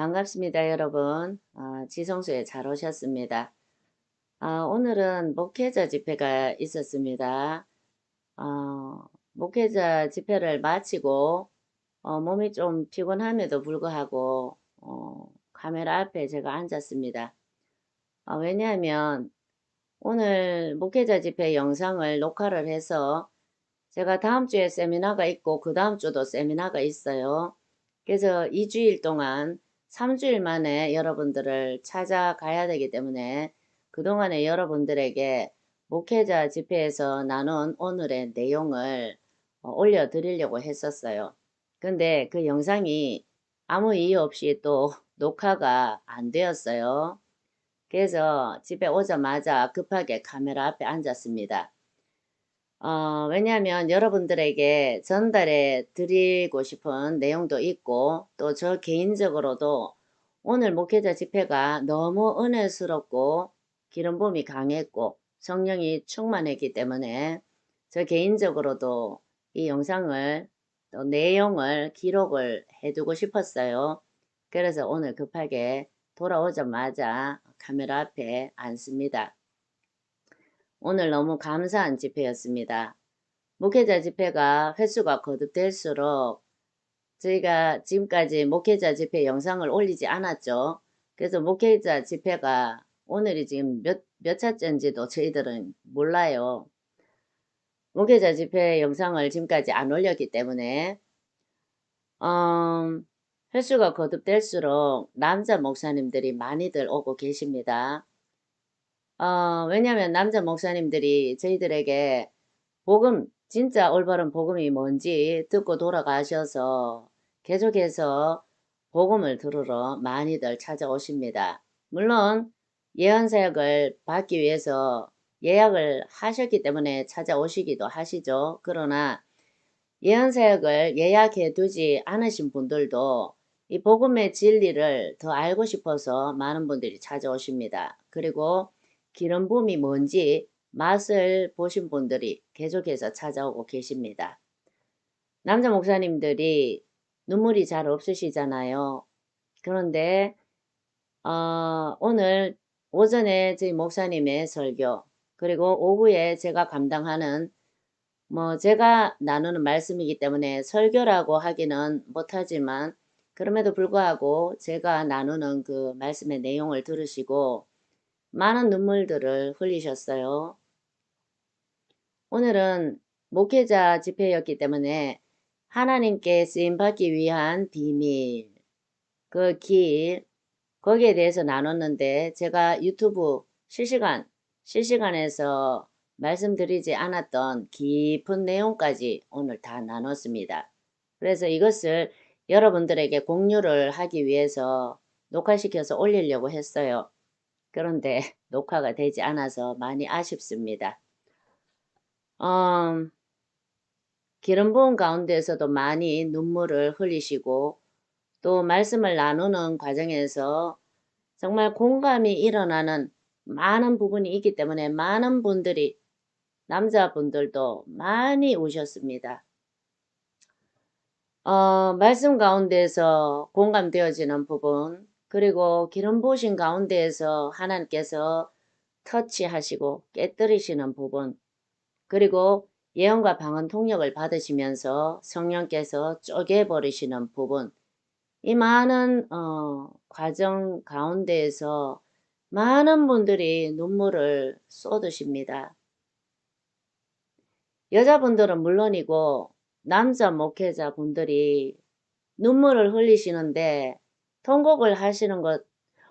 반갑습니다, 여러분. 지성소에 잘 오셨습니다. 오늘은 목회자 집회가 있었습니다. 목회자 집회를 마치고 몸이 좀 피곤함에도 불구하고 카메라 앞에 제가 앉았습니다. 왜냐하면 오늘 목회자 집회 영상을 녹화를 해서 제가 다음 주에 세미나가 있고 그 다음 주도 세미나가 있어요. 그래서 2주일 동안 3주일 만에 여러분들을 찾아가야 되기 때문에 그동안에 여러분들에게 목회자 집회에서 나눈 오늘의 내용을 올려드리려고 했었어요. 근데 그 영상이 아무 이유 없이 또 녹화가 안 되었어요. 그래서 집에 오자마자 급하게 카메라 앞에 앉았습니다. 왜냐하면 여러분들에게 전달해 드리고 싶은 내용도 있고 또 저 개인적으로도 오늘 목회자 집회가 너무 은혜스럽고 기름 부음이 강했고 성령이 충만했기 때문에 저 개인적으로도 이 영상을 또 내용을 기록을 해두고 싶었어요. 그래서 오늘 급하게 돌아오자마자 카메라 앞에 앉습니다. 오늘 너무 감사한 집회였습니다. 목회자 집회가 횟수가 거듭될수록 저희가 지금까지 목회자 집회 영상을 올리지 않았죠. 그래서 목회자 집회가 오늘이 지금 몇 차째인지도 저희들은 몰라요. 목회자 집회 영상을 지금까지 안 올렸기 때문에 횟수가 거듭될수록 남자 목사님들이 많이들 오고 계십니다. 왜냐하면 남자 목사님들이 저희들에게 복음, 진짜 올바른 복음이 뭔지 듣고 돌아가셔서 계속해서 복음을 들으러 많이들 찾아오십니다. 물론 예언사역을 받기 위해서 예약을 하셨기 때문에 찾아오시기도 하시죠. 그러나 예언사역을 예약해 두지 않으신 분들도 이 복음의 진리를 더 알고 싶어서 많은 분들이 찾아오십니다. 그리고 기름 부음이 뭔지 맛을 보신 분들이 계속해서 찾아오고 계십니다. 남자 목사님들이 눈물이 잘 없으시잖아요. 그런데 오늘 오전에 저희 목사님의 설교 그리고 오후에 제가 감당하는 제가 나누는 말씀이기 때문에 설교라고 하기는 못하지만 그럼에도 불구하고 제가 나누는 그 말씀의 내용을 들으시고 많은 눈물들을 흘리셨어요. 오늘은 목회자 집회였기 때문에 하나님께 쓰임받기 위한 비밀, 그 길, 거기에 대해서 나눴는데 제가 유튜브 실시간에서 말씀드리지 않았던 깊은 내용까지 오늘 다 나눴습니다. 그래서 이것을 여러분들에게 공유를 하기 위해서 녹화시켜서 올리려고 했어요. 그런데 녹화가 되지 않아서 많이 아쉽습니다. 기름 부은 가운데에서도 많이 눈물을 흘리시고 또 말씀을 나누는 과정에서 정말 공감이 일어나는 많은 부분이 있기 때문에 많은 분들이 남자분들도 많이 오셨습니다. 말씀 가운데에서 공감되어지는 부분 그리고 기름 부으신 가운데에서 하나님께서 터치하시고 깨뜨리시는 부분 그리고 예언과 방언 통역을 받으시면서 성령께서 쪼개버리시는 부분 이 많은 과정 가운데에서 많은 분들이 눈물을 쏟으십니다. 여자분들은 물론이고 남자 목회자분들이 눈물을 흘리시는데 통곡을 하시는 것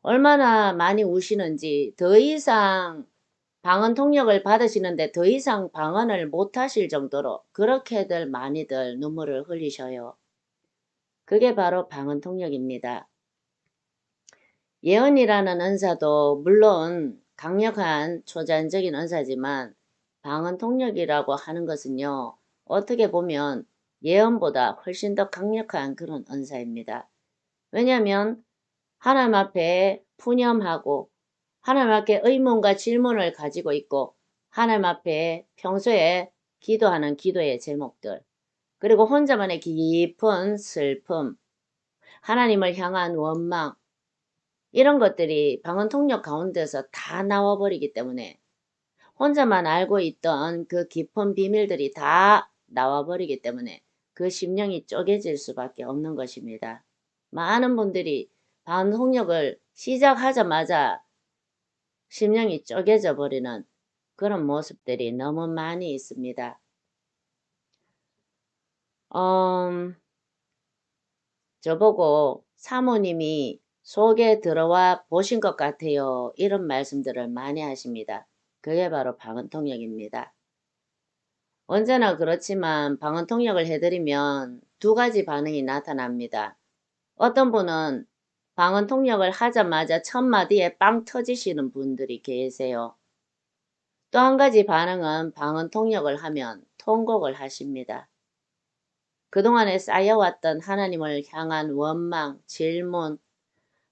얼마나 많이 우시는지 더 이상 방언 통역을 받으시는데 더 이상 방언을 못 하실 정도로 그렇게들 많이들 눈물을 흘리셔요. 그게 바로 방언 통역입니다. 예언이라는 은사도 물론 강력한 초자연적인 은사지만 방언 통역이라고 하는 것은요. 어떻게 보면 예언보다 훨씬 더 강력한 그런 은사입니다. 왜냐하면 하나님 앞에 푸념하고 하나님 앞에 의문과 질문을 가지고 있고 하나님 앞에 평소에 기도하는 기도의 제목들 그리고 혼자만의 깊은 슬픔 하나님을 향한 원망, 이런 것들이 방언통역 가운데서 다 나와버리기 때문에 혼자만 알고 있던 그 깊은 비밀들이 다 나와버리기 때문에 그 심령이 쪼개질 수밖에 없는 것입니다. 많은 분들이 방언통역을 시작하자마자 심령이 쪼개져 버리는 그런 모습들이 너무 많이 있습니다. 저보고 사모님이 속에 들어와 보신 것 같아요. 이런 말씀들을 많이 하십니다. 그게 바로 방언통역입니다. 언제나 그렇지만 방언통역을 해드리면 두 가지 반응이 나타납니다. 어떤 분은 방언통역을 하자마자 첫 마디에 빵 터지시는 분들이 계세요. 또 한 가지 반응은 방언통역을 하면 통곡을 하십니다. 그동안에 쌓여왔던 하나님을 향한 원망, 질문,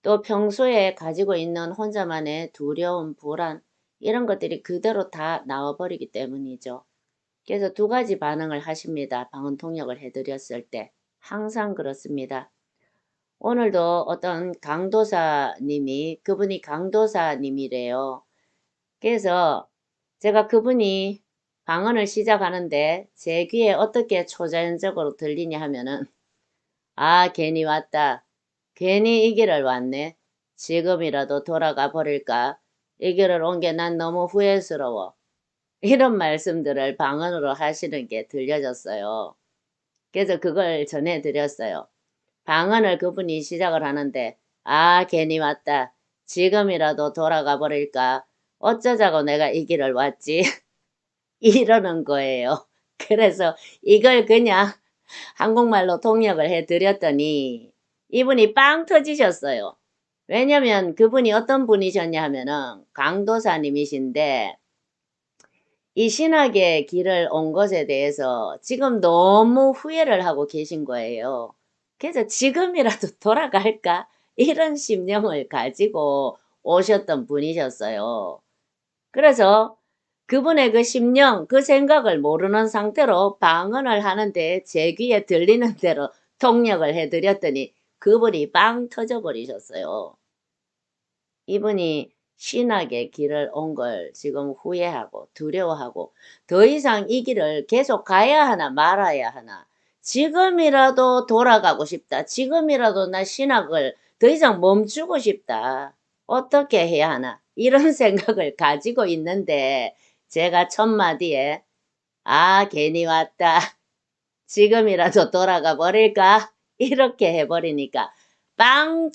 또 평소에 가지고 있는 혼자만의 두려움, 불안, 이런 것들이 그대로 다 나와버리기 때문이죠. 그래서 두 가지 반응을 하십니다. 방언통역을 해드렸을 때. 항상 그렇습니다. 오늘도 어떤 강도사님이, 그분이 강도사님이래요. 그래서 제가 그분이 방언을 시작하는데 제 귀에 어떻게 초자연적으로 들리냐 하면은, 아, 괜히 왔다. 괜히 이 길을 왔네. 지금이라도 돌아가 버릴까? 이 길을 온 게 난 너무 후회스러워. 이런 말씀들을 방언으로 하시는 게 들려졌어요. 그래서 그걸 전해드렸어요. 방언을 그분이 시작을 하는데, 아, 괜히 왔다. 지금이라도 돌아가 버릴까? 어쩌자고 내가 이 길을 왔지? 이러는 거예요. 그래서 이걸 그냥 한국말로 통역을 해드렸더니 이분이 빵 터지셨어요. 왜냐면 그분이 어떤 분이셨냐 하면은 강도사님이신데 이 신학의 길을 온 것에 대해서 지금 너무 후회를 하고 계신 거예요. 그래서 지금이라도 돌아갈까? 이런 심령을 가지고 오셨던 분이셨어요. 그래서 그분의 그 심령, 그 생각을 모르는 상태로 방언을 하는데 제 귀에 들리는 대로 통역을 해드렸더니 그분이 빵 터져버리셨어요. 이분이 신학의 길을 온 걸 지금 후회하고 두려워하고 더 이상 이 길을 계속 가야 하나 말아야 하나. 지금이라도 돌아가고 싶다. 지금이라도 나 신학을 더 이상 멈추고 싶다. 어떻게 해야 하나. 이런 생각을 가지고 있는데 제가 첫 마디에 아 괜히 왔다. 지금이라도 돌아가 버릴까? 이렇게 해버리니까 빵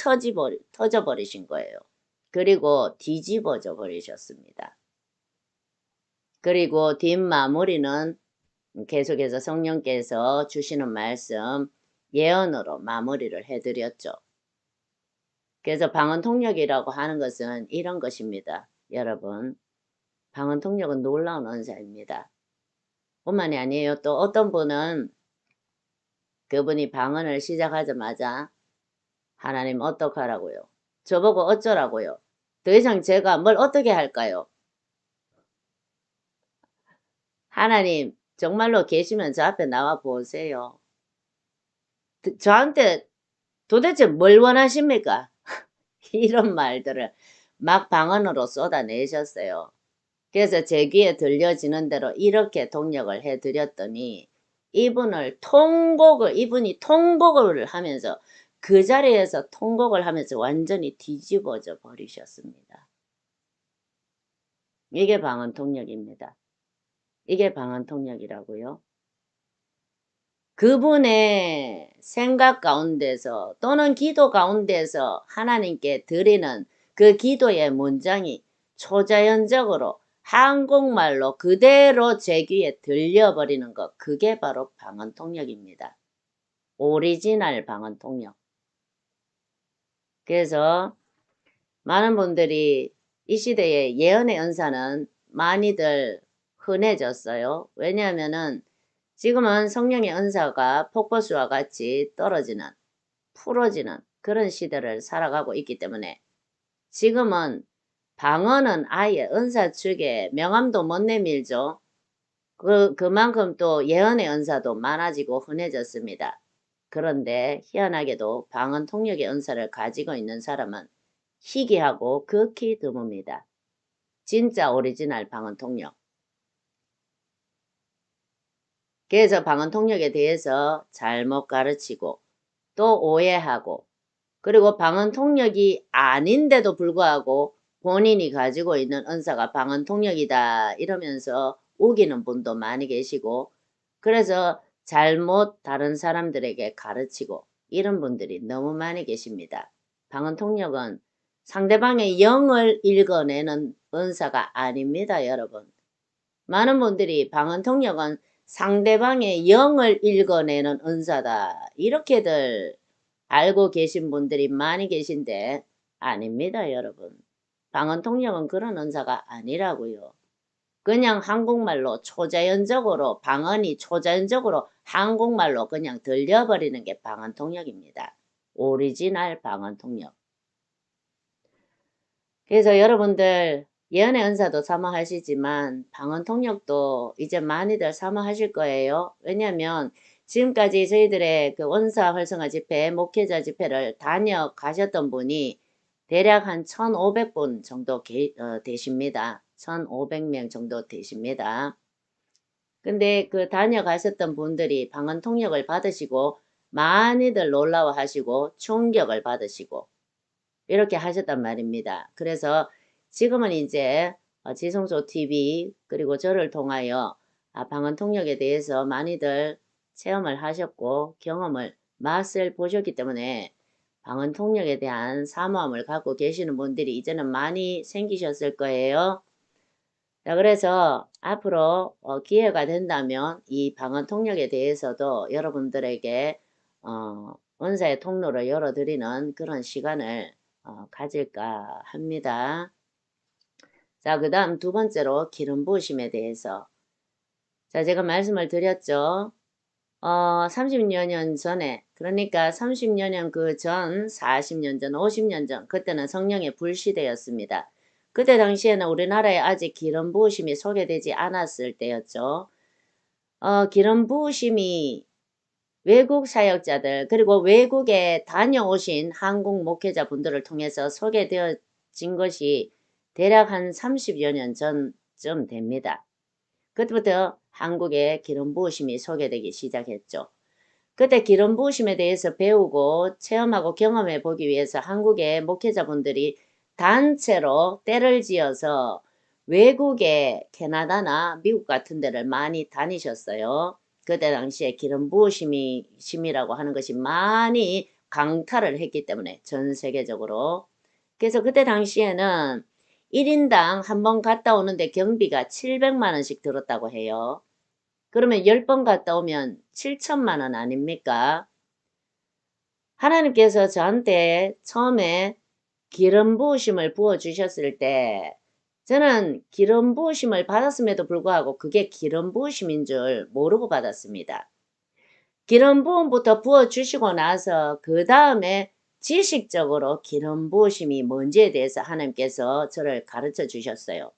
터져버리신 거예요. 그리고 뒤집어져 버리셨습니다. 그리고 뒷마무리는 계속해서 성령께서 주시는 말씀 예언으로 마무리를 해드렸죠. 그래서 방언통역이라고 하는 것은 이런 것입니다. 여러분, 방언통역은 놀라운 은사입니다. 뿐만이 아니에요. 또 어떤 분은 그분이 방언을 시작하자마자 하나님 어떡하라고요? 저보고 어쩌라고요? 더 이상 제가 뭘 어떻게 할까요? 하나님 정말로 계시면 저 앞에 나와 보세요. 저한테 도대체 뭘 원하십니까? 이런 말들을 막 방언으로 쏟아내셨어요. 그래서 제 귀에 들려지는 대로 이렇게 동력을 해드렸더니 이분이 통곡을 하면서 그 자리에서 통곡을 하면서 완전히 뒤집어져 버리셨습니다. 이게 방언통역입니다. 이게 방언통역이라고요. 그분의 생각 가운데서 또는 기도 가운데서 하나님께 드리는 그 기도의 문장이 초자연적으로 한국말로 그대로 제 귀에 들려버리는 것, 그게 바로 방언통역입니다. 오리지널 방언통역. 그래서 많은 분들이 이 시대의 예언의 은사는 많이들 흔해졌어요. 왜냐하면은 지금은 성령의 은사가 폭포수와 같이 떨어지는, 풀어지는 그런 시대를 살아가고 있기 때문에 지금은 방언은 아예 은사 측에 명함도 못 내밀죠. 그만큼 또 예언의 은사도 많아지고 흔해졌습니다. 그런데 희한하게도 방언 통역의 은사를 가지고 있는 사람은 희귀하고 극히 드뭅니다. 진짜 오리지널 방언 통역. 그래서 방언 통역에 대해서 잘못 가르치고 또 오해하고 그리고 방언 통역이 아닌데도 불구하고 본인이 가지고 있는 은사가 방언 통역이다 이러면서 우기는 분도 많이 계시고 그래서 잘못 다른 사람들에게 가르치고 이런 분들이 너무 많이 계십니다. 방언 통역은 상대방의 영을 읽어내는 은사가 아닙니다, 여러분. 많은 분들이 방언 통역은 상대방의 영을 읽어내는 은사다. 이렇게들 알고 계신 분들이 많이 계신데 아닙니다, 여러분. 방언 통역은 그런 은사가 아니라고요. 그냥 한국말로 초자연적으로 방언이 초자연적으로 한국말로 그냥 들려버리는 게 방언 통역입니다. 오리지널 방언 통역. 그래서 여러분들 예언의 은사도 사모하시지만 방언 통역도 이제 많이들 사모하실 거예요. 왜냐하면 지금까지 저희들의 그 원사 활성화 집회, 목회자 집회를 다녀가셨던 분이 대략 한 1,500분 정도 되십니다. 1,500명 정도 되십니다. 근데 그 다녀가셨던 분들이 방언 통역을 받으시고 많이들 놀라워하시고 충격을 받으시고 이렇게 하셨단 말입니다. 그래서 지금은 이제 지성소 TV 그리고 저를 통하여 방언 통역에 대해서 많이들 체험을 하셨고 경험을 맛을 보셨기 때문에 방언 통역에 대한 사모함을 갖고 계시는 분들이 이제는 많이 생기셨을 거예요. 자, 그래서 앞으로 기회가 된다면 이 방언 통역에 대해서도 여러분들에게 은사의 통로를 열어드리는 그런 시간을 가질까 합니다. 자, 그 다음 두 번째로 기름 부으심에 대해서. 자, 제가 말씀을 드렸죠. 30여 년 전에, 그러니까 30여 년 그 전, 40년 전, 50년 전, 그때는 성령의 불시대였습니다. 그때 당시에는 우리나라에 아직 기름 부으심이 소개되지 않았을 때였죠. 기름 부으심이 외국 사역자들 그리고 외국에 다녀오신 한국 목회자 분들을 통해서 소개되어진 것이 대략 한 30여 년 전쯤 됩니다. 그때부터 한국에 기름 부으심이 소개되기 시작했죠. 그때 기름 부으심에 대해서 배우고 체험하고 경험해 보기 위해서 한국의 목회자분들이 단체로 때를 지어서 외국에 캐나다나 미국 같은 데를 많이 다니셨어요. 그때 당시에 기름 부으심이라고 하는 것이 많이 강타를 했기 때문에 전 세계적으로. 그래서 그때 당시에는 1인당 한 번 갔다 오는데 경비가 700만 원씩 들었다고 해요. 그러면 10번 갔다 오면 7천만 원 아닙니까? 하나님께서 저한테 처음에 기름 부으심을 부어주셨을 때 저는 기름 부으심을 받았음에도 불구하고 그게 기름 부으심인 줄 모르고 받았습니다. 기름 부음부터 부어주시고 나서 그 다음에 지식적으로 기름 부으심이 뭔지에 대해서 하나님께서 저를 가르쳐 주셨어요.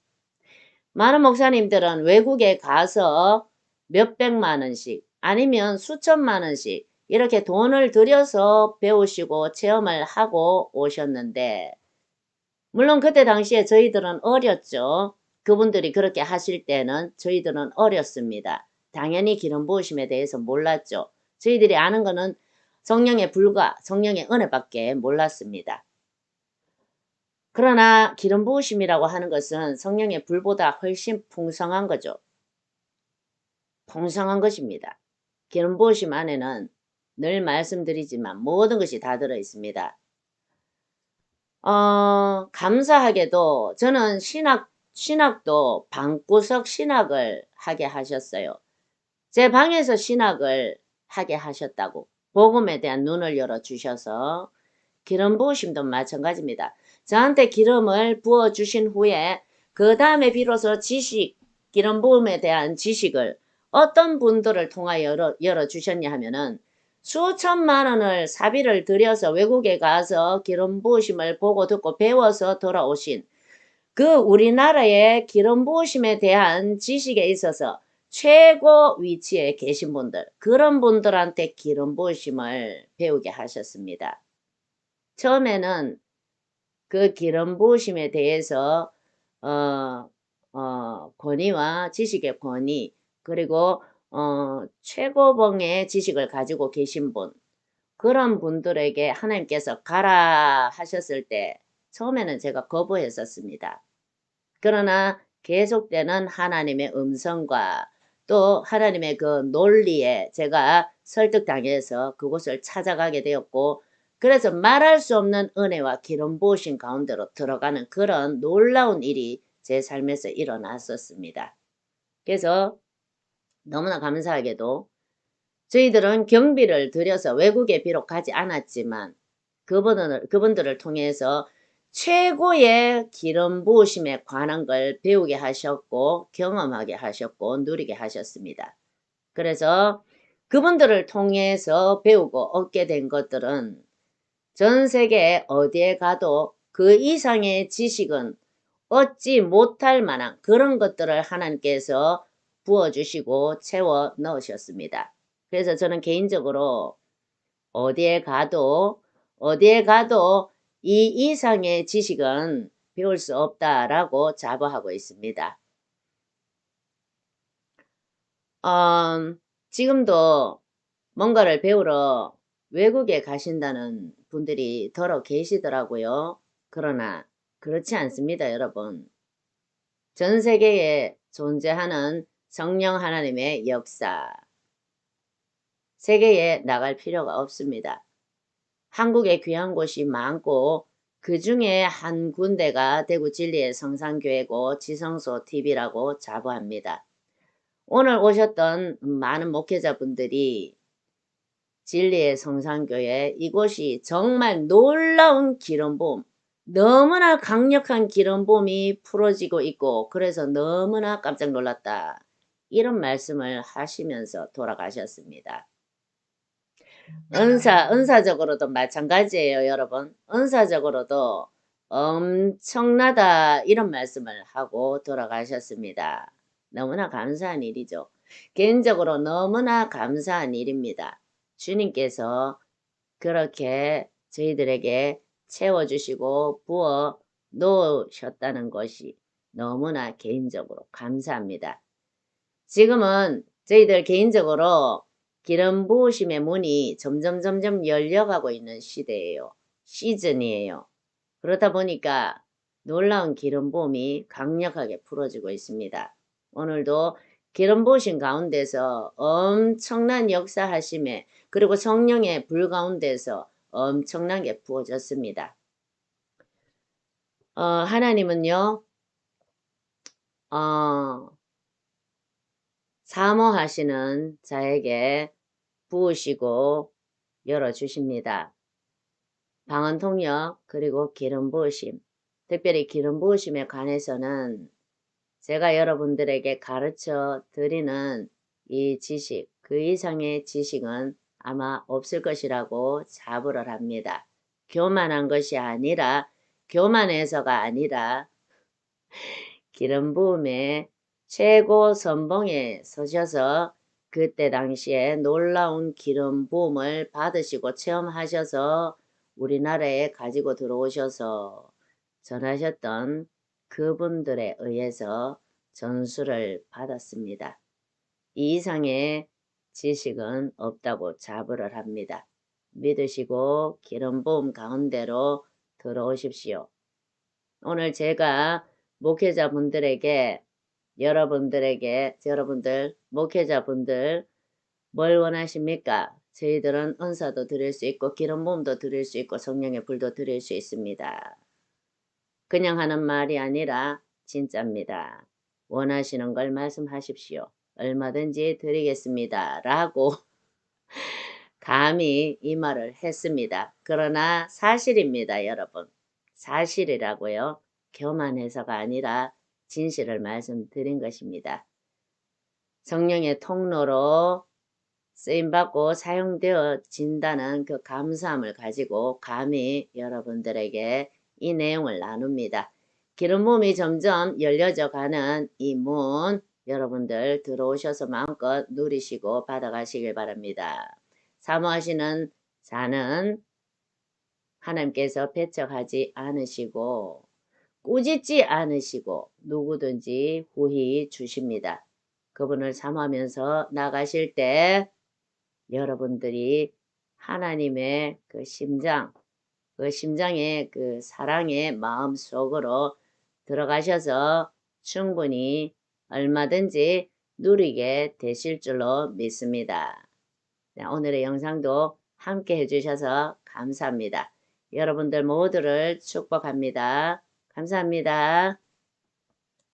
많은 목사님들은 외국에 가서 몇백만 원씩 아니면 수천만 원씩 이렇게 돈을 들여서 배우시고 체험을 하고 오셨는데 물론 그때 당시에 저희들은 어렸죠. 그분들이 그렇게 하실 때는 저희들은 어렸습니다. 당연히 기름 부으심에 대해서 몰랐죠. 저희들이 아는 거는 성령의 불과 성령의 은혜밖에 몰랐습니다. 그러나 기름 부으심이라고 하는 것은 성령의 불보다 훨씬 풍성한 거죠. 풍성한 것입니다. 기름 부으심 안에는 늘 말씀드리지만 모든 것이 다 들어 있습니다. 감사하게도 저는 신학도 방구석 신학을 하게 하셨어요. 제 방에서 신학을 하게 하셨다고 복음에 대한 눈을 열어주셔서 기름 부으심도 마찬가지입니다. 저한테 기름을 부어주신 후에 그 다음에 비로소 기름 부음에 대한 지식을 어떤 분들을 통하여 열어주셨냐 하면은 수천만 원을 사비를 들여서 외국에 가서 기름 부으심을 보고 듣고 배워서 돌아오신 그 우리나라의 기름 부으심에 대한 지식에 있어서 최고 위치에 계신 분들, 그런 분들한테 기름 부으심을 배우게 하셨습니다. 처음에는 그 기름 부으심에 대해서 권위와 지식의 권위, 그리고 최고봉의 지식을 가지고 계신 분, 그런 분들에게 하나님께서 가라 하셨을 때 처음에는 제가 거부했었습니다. 그러나 계속되는 하나님의 음성과 또 하나님의 그 논리에 제가 설득당해서 그곳을 찾아가게 되었고, 그래서 말할 수 없는 은혜와 기름 부으신 가운데로 들어가는 그런 놀라운 일이 제 삶에서 일어났었습니다. 그래서 너무나 감사하게도 저희들은 경비를 들여서 외국에 비록 가지 않았지만 그분들을 통해서 최고의 기름 부으심에 관한 걸 배우게 하셨고 경험하게 하셨고 누리게 하셨습니다. 그래서 그분들을 통해서 배우고 얻게 된 것들은 전 세계 어디에 가도 그 이상의 지식은 얻지 못할 만한 그런 것들을 하나님께서 부어주시고 채워 넣으셨습니다. 그래서 저는 개인적으로 어디에 가도 이 이상의 지식은 배울 수 없다라고 자부하고 있습니다. 지금도 뭔가를 배우러 외국에 가신다는 분들이 더러 계시더라고요. 그러나 그렇지 않습니다, 여러분. 전 세계에 존재하는 성령 하나님의 역사, 세계에 나갈 필요가 없습니다. 한국에 귀한 곳이 많고 그 중에 한 군데가 대구 진리의 성산교회고 지성소 TV라고 자부합니다. 오늘 오셨던 많은 목회자분들이 진리의 성산교회, 이곳이 정말 놀라운 기름 부음, 너무나 강력한 기름 부음이 풀어지고 있고 그래서 너무나 깜짝 놀랐다. 이런 말씀을 하시면서 돌아가셨습니다. 은사적으로도 마찬가지예요, 여러분. 은사적으로도 엄청나다 이런 말씀을 하고 돌아가셨습니다. 너무나 감사한 일이죠. 개인적으로 너무나 감사한 일입니다. 주님께서 그렇게 저희들에게 채워주시고 부어 놓으셨다는 것이 너무나 개인적으로 감사합니다. 지금은 저희들 개인적으로 기름 부으심의 문이 점점 열려가고 있는 시대예요. 시즌이에요. 그렇다 보니까 놀라운 기름 부음이 강력하게 풀어지고 있습니다. 오늘도 기름 부으심 가운데서 엄청난 역사하심에 그리고 성령의 불 가운데서 엄청나게 부어졌습니다. 하나님은요, 사모하시는 자에게 부으시고 열어주십니다. 방언 통역 그리고 기름 부으심, 특별히 기름 부으심에 관해서는 제가 여러분들에게 가르쳐 드리는 이 지식, 그 이상의 지식은 아마 없을 것이라고 자부를 합니다. 교만한 것이 아니라, 교만해서가 아니라 기름 부음에 최고 선봉에 서셔서 그때 당시에 놀라운 기름 부음을 받으시고 체험하셔서 우리나라에 가지고 들어오셔서 전하셨던 그분들에 의해서 전수를 받았습니다. 이 이상의 지식은 없다고 자부를 합니다. 믿으시고 기름 부음 가운데로 들어오십시오. 오늘 제가 목회자분들에게 여러분들 목회자분들 뭘 원하십니까? 저희들은 은사도 드릴 수 있고 기름 부음도 드릴 수 있고 성령의 불도 드릴 수 있습니다. 그냥 하는 말이 아니라 진짜입니다. 원하시는 걸 말씀하십시오. 얼마든지 드리겠습니다. 라고 감히 이 말을 했습니다. 그러나 사실입니다, 여러분. 사실이라고요. 교만해서가 아니라 진실을 말씀드린 것입니다. 성령의 통로로 쓰임받고 사용되어진다는 그 감사함을 가지고 감히 여러분들에게 이 내용을 나눕니다. 기름 부음이 점점 열려져 가는 이 문, 여러분들 들어오셔서 마음껏 누리시고 받아가시길 바랍니다. 사모하시는 자는 하나님께서 배척하지 않으시고 꾸짖지 않으시고 누구든지 후히 주십니다. 그분을 사모하면서 나가실 때 여러분들이 하나님의 그 심장, 그 심장의 그 사랑의 마음 속으로 들어가셔서 충분히 얼마든지 누리게 되실 줄로 믿습니다. 네, 오늘의 영상도 함께 해주셔서 감사합니다. 여러분들 모두를 축복합니다. 감사합니다.